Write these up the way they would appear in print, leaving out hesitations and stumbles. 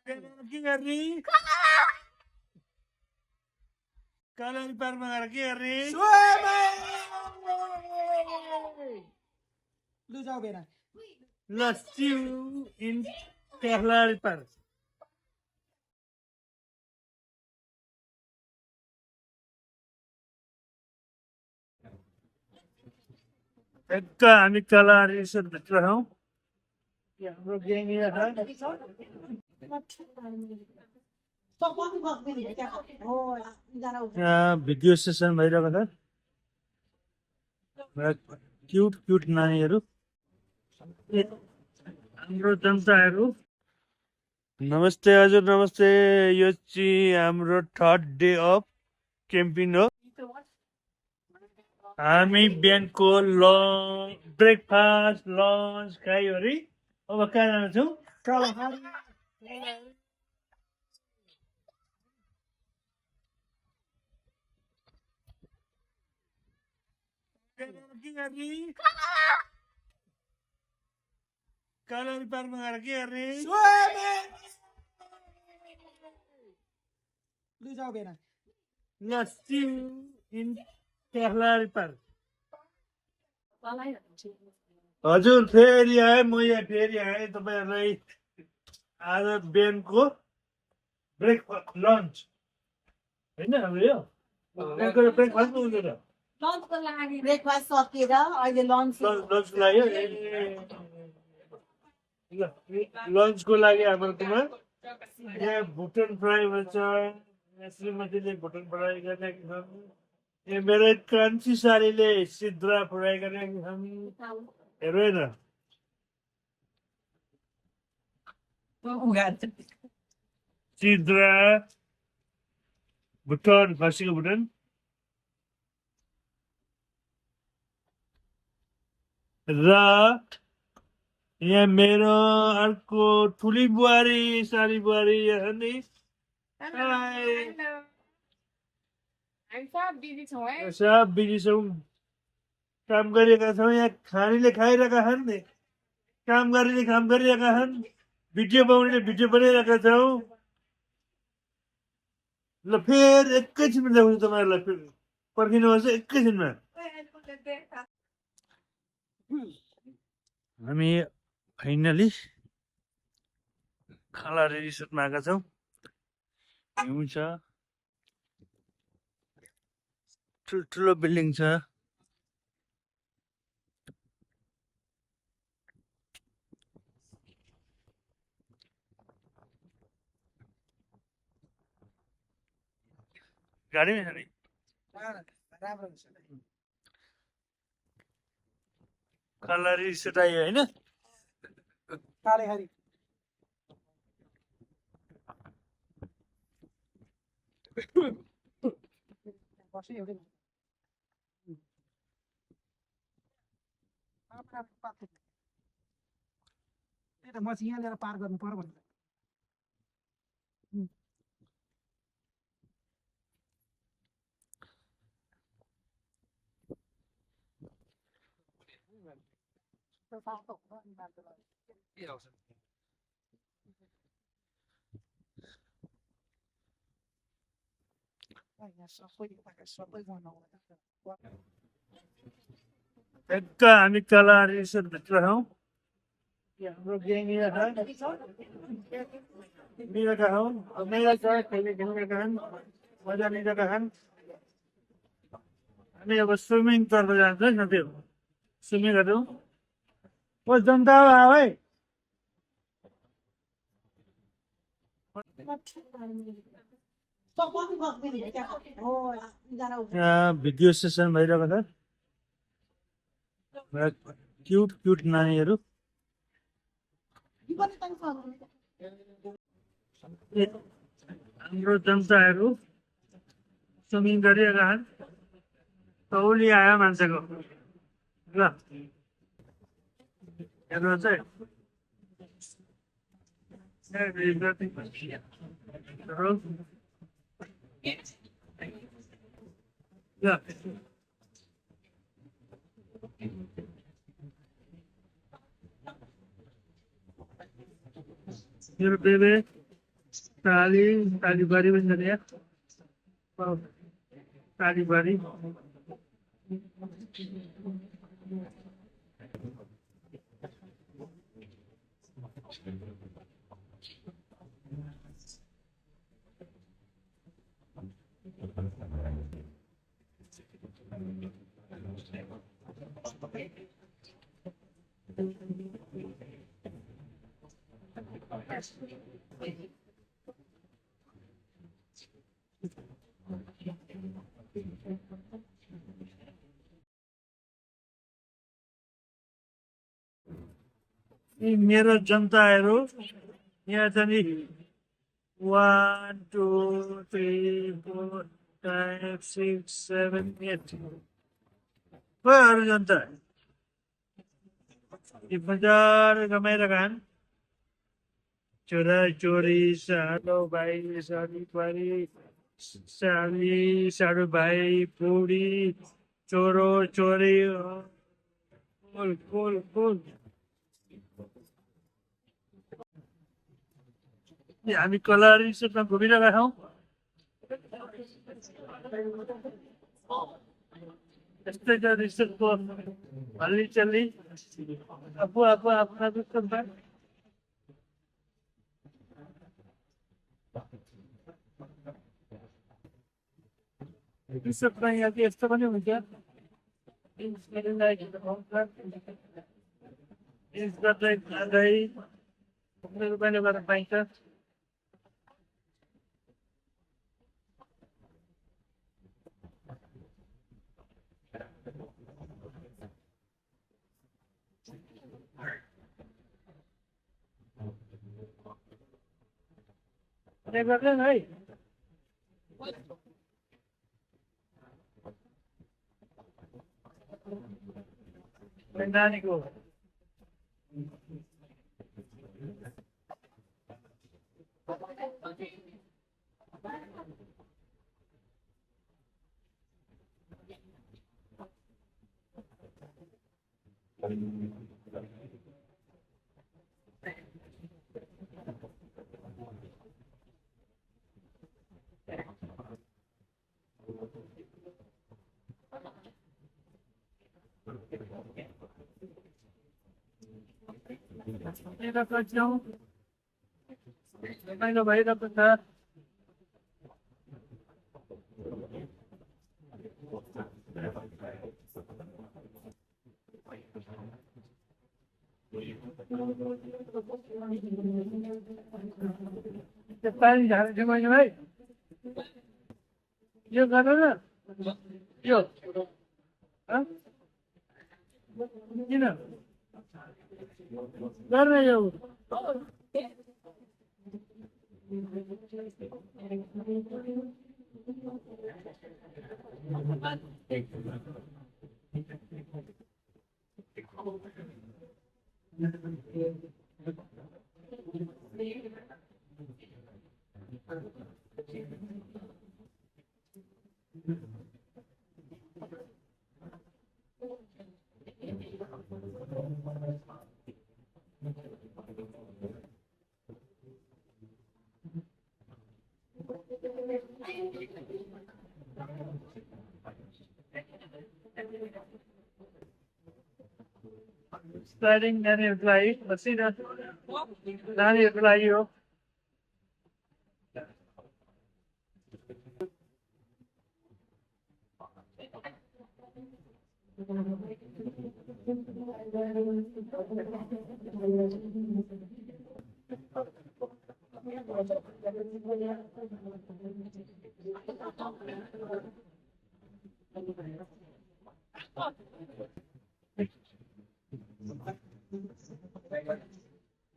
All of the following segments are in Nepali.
की कर रही कलर पर मगर की कर रही लु जाऊ बेरा लस्सी इन कलर पर एक हामी कलर रिसोर्ट भित्र हौँ हाम्रो ग्याङ यहाँ यहाँ भिडियो सेसन भइरहेको छ क्युट क्युट नानीहरू हाम्रो जनताहरू नमस्ते हजुर नमस्ते यो चाहिँ हाम्रो थर्ड डे अफ क्याम्पिङ हो हामी बिहानको ब्रेकफास्ट लन्च खायो अरे अब कहाँ जान्छौँ कलर पार्कमा गएर के गर्ने लु जाऊ बेरा लस्सी इन कलर पार्क हजुर फेरि आएँ म यहाँ फेरि आएँ तपाईँहरूलाई आज बिहानको ब्रेकफास्ट लन्च होइन अब यो ब्रेकफास्ट हुँदैन ब्रेकफास्ट सकिएर अहिले लन्च लन्चको लागि लन्चको लागि हाम्रोमा यहाँ भुटन फ्राई भन्छ यहाँ श्रीमतीले भुटन फ्राई गरिरहेको छन् यहाँ मेरो कान्छी सालीले सिद्रा फ्राई गरिरहेको छन् हेर्नु होइन सिद्रा भुटन खसीको भुटन र यहाँ मेरो अर्को ठुली बुहारी सारी बुहारी यहाँ नि सब बिजी छौँ काम गरिरहेका छौँ यहाँ खानेले खाइरहेका छन् काम गर्नेले काम गरिरहेका छन् भिडियो बनाउनेले भिडियो बनाइरहेका छौँ ल फेरि एकैछिनमा देखाउँछु तपाईँहरूलाई फेरि पर्खिनुहोस् एकैछिनमा हामी फाइनली खलारी रिसोर्टमा आएका छौँ हिउँ छ ठुल्ठुलो बिल्डिङ छ गाडीमै छ नि राम्रो हुन्छ खलारी रिसोर्ट आयो होइन काले खारी बस्यो एउटै त्यही त म चाहिँ यहाँ लिएर पार गर्नु पर्यो भनेर एक हामी कलर रिसोर्ट भित्र हौँ हाम्रो ग्याङ यहाँ मिलेका हौँ मेरा छ खेल्ने खेल्नेका छन् मजा लिएका छन् हामी अब स्विमिङ तर्फ जान्छ है साथीहरू स्विमिङ गरौँ ओ जनता आऊ है यहाँ भिडियो सेसन भइरहेको छ क्युट क्युट नानीहरू हाम्रो जनताहरू स्विमिङ गरिरहेका छन् तौली आयो मान्छेको ल हेर्नुहोस् है मेरो बेबे तालीबारी पनि छ यहाँ तालीबारी यी मेरो जनताहरू यहाँ छ नि 1 2 3 4 5 6 7 8 खोइ अरू जनता यी मजाले रमाइरहेका छन् छोरा छोरी सानो भाइ सानी बुहारी साली सानो भाइ बुढी छोरो छोरी कुल कुल कुल हामी कला रिसोर्टमा घुमिरहेका छौँ यस्तै छ रिसोर्टको हल्लीचल्ली आफू आफू आफ्ना रिसोर्टमा रिसोर्टमा यहाँ चाहिँ यस्तो पनि हुन्छ गर्दै खाँदै रुपियाँले गरेर पाइन्छ गर्दैन है नानीको रमाइलो भइरहेको छ पानी झारेको थियो मैले भाइ यो गर न यो किन गर्न यो स्लाइडिङ नानीहरूको लागि बसिन नानीहरूको लागि हो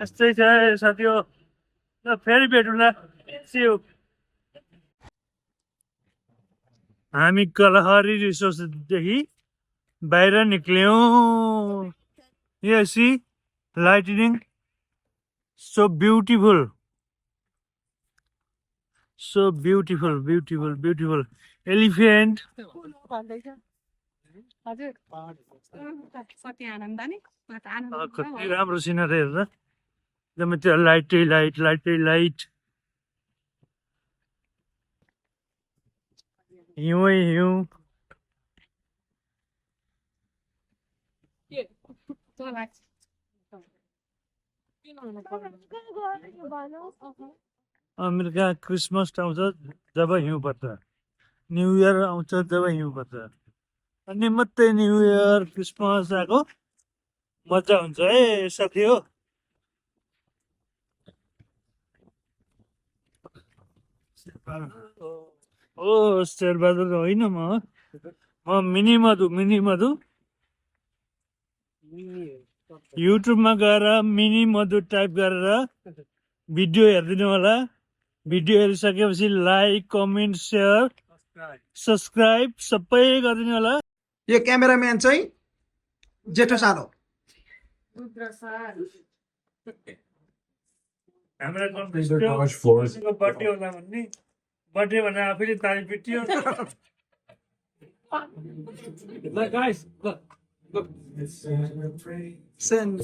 यस्तै छ साथी हो ल फेरि भेटौँला सियु हामी कलहरी रिसोर्सदेखि बाहिर निक्ल्यौँ You see lightning, so beautiful, so beautiful, beautiful, beautiful. Elephant. कति राम्रो सिनरी हेर्दा एकदमै त्यो लाइटै लाइट लाइटै लाइट हिउँै हिउँ अमेरिका क्रिसमस आउँछ जब हिउँ पर्छ न्यु इयर आउँछ जब हिउँ पर्छ अनि मात्रै न्यु इयर क्रिसमस आएको मजा हुन्छ है साथी हो ओ शेरबहादुर होइन म मिनी मधु युट्युबमा गएर मिनी मधु टाइप गरेर भिडियो हेरिदिनु होला भिडियो हेरिसकेपछि लाइक कमेन्ट सेयर सब्सक्राइब सबै गरिदिनु होला यो क्यामेराम्यान चाहिँ जेठो सानो हाम्रा कम्पिटिसनको बर्थडे होला भन्ने बर्थडे भनेर आफैले ताली पिटियो Look, guys, look. सेन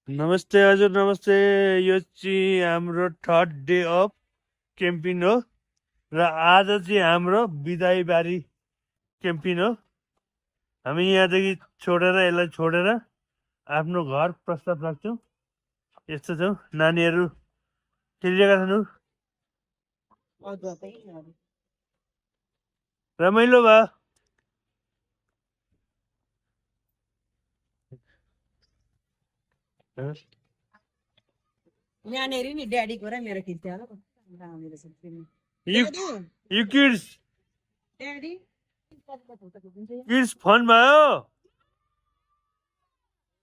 नमस्ते हजुर नमस्ते यो चाहिँ हाम्रो थर्ड डे अफ क्याम्पिङ हो र आज चाहिँ हाम्रो बिदाईबारी क्याम्पिङ हो हामी यहाँदेखि छोडेर यसलाई छोडेर आफ्नो घर प्रस्ताव राख्छौँ यस्तो छौँ नानीहरू खेलिरहेका छन् रमाइलो भयो यहाँनिर नि ड्याडीको र मेरो खिच्थ्यो होला You kids, daddy kids fun भयो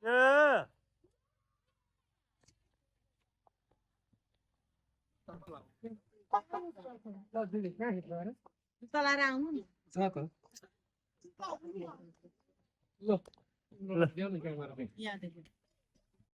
Yeah. चलाएर आउनु नि Look. Look, the other camera. यहाँदेखि